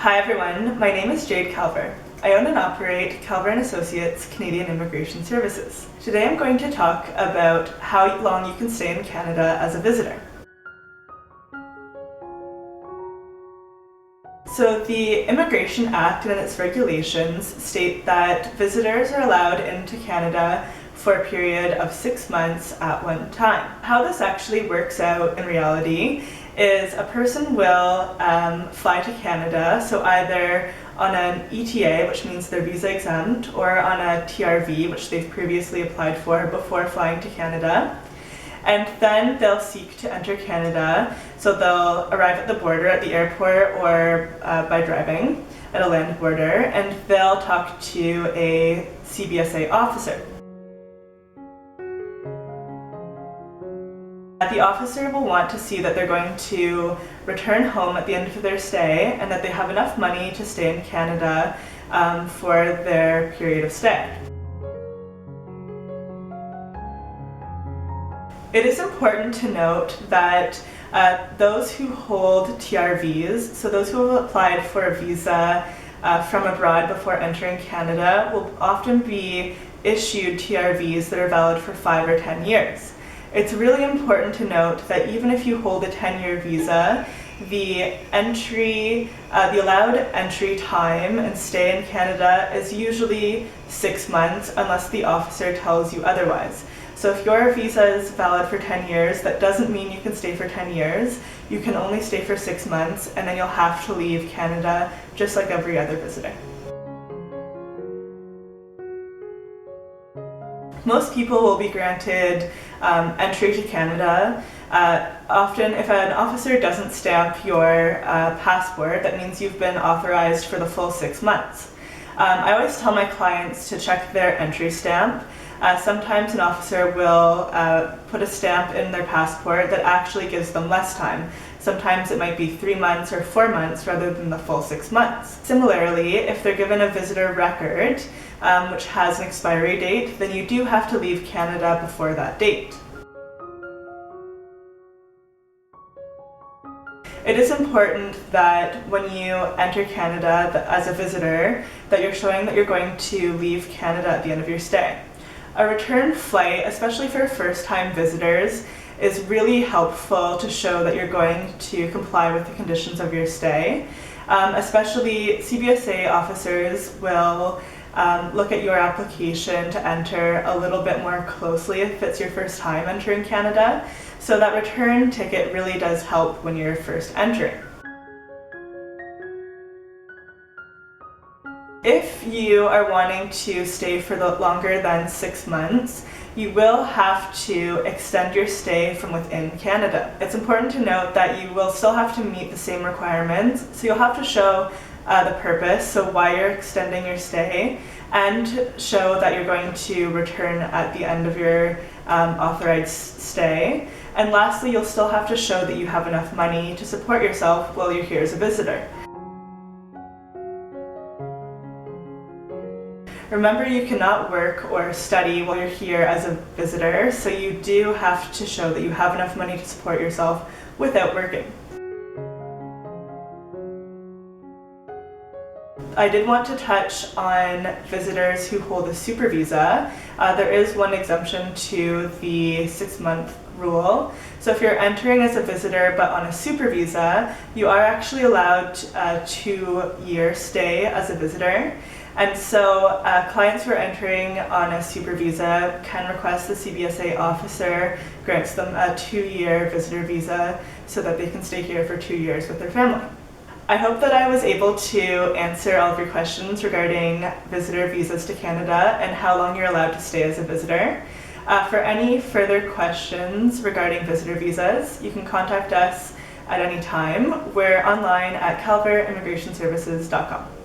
Hi everyone, my name is Jade. I own and operate Calver & Associates Canadian Immigration Services. Today I'm going to talk about how long you can stay in Canada as a visitor. So the Immigration Act and its regulations state that visitors are allowed into Canada for a period of 6 months at one time. How this actually works out in reality is a person will fly to Canada, so either on an ETA, which means they're visa exempt, or on a TRV, which they've previously applied for before flying to Canada. And then they'll seek to enter Canada, so they'll arrive at the border at the airport or by driving at a land border, and they'll talk to a CBSA officer. The officer will want to see that they're going to return home at the end of their stay and that they have enough money to stay in Canada for their period of stay. It is important to note that those who hold TRVs, so those who have applied for a visa from abroad before entering Canada, will often be issued TRVs that are valid for 5 or 10 years. It's really important to note that even if you hold a 10-year visa, the allowed entry time and stay in Canada is usually 6 months unless the officer tells you otherwise. So if your visa is valid for 10 years, that doesn't mean you can stay for 10 years. You can only stay for 6 months, and then you'll have to leave Canada just like every other visitor. Most people will be granted entry to Canada. Often, if an officer doesn't stamp your passport, that means you've been authorized for the full 6 months. I always tell my clients to check their entry stamp. Sometimes an officer will put a stamp in their passport that actually gives them less time. Sometimes it might be 3 months or 4 months rather than the full 6 months. Similarly, if they're given a visitor record, which has an expiry date, then you do have to leave Canada before that date. It is important that when you enter Canada as a visitor, that you're showing that you're going to leave Canada at the end of your stay. A return flight, especially for first-time visitors, is really helpful to show that you're going to comply with the conditions of your stay. Especially CBSA officers will look at your application to enter a little bit more closely if it's your first time entering Canada. So that return ticket really does help when you're first entering. If you are wanting to stay for longer than 6 months, you will have to extend your stay from within Canada. It's important to note that you will still have to meet the same requirements, so you'll have to show the purpose, so why you're extending your stay, and show that you're going to return at the end of your authorized stay. And lastly, you'll still have to show that you have enough money to support yourself while you're here as a visitor. Remember, you cannot work or study while you're here as a visitor, so you do have to show that you have enough money to support yourself without working. I did want to touch on visitors who hold a super visa. There is one exemption to the 6-month rule. So if you're entering as a visitor but on a super visa, you are actually allowed a 2-year stay as a visitor. And so clients who are entering on a super visa can request the CBSA officer grants them a 2-year visitor visa so that they can stay here for 2 years with their family. I hope that I was able to answer all of your questions regarding visitor visas to Canada and how long you're allowed to stay as a visitor. For any further questions regarding visitor visas, you can contact us at any time. We're online at calverimmigrationservices.com.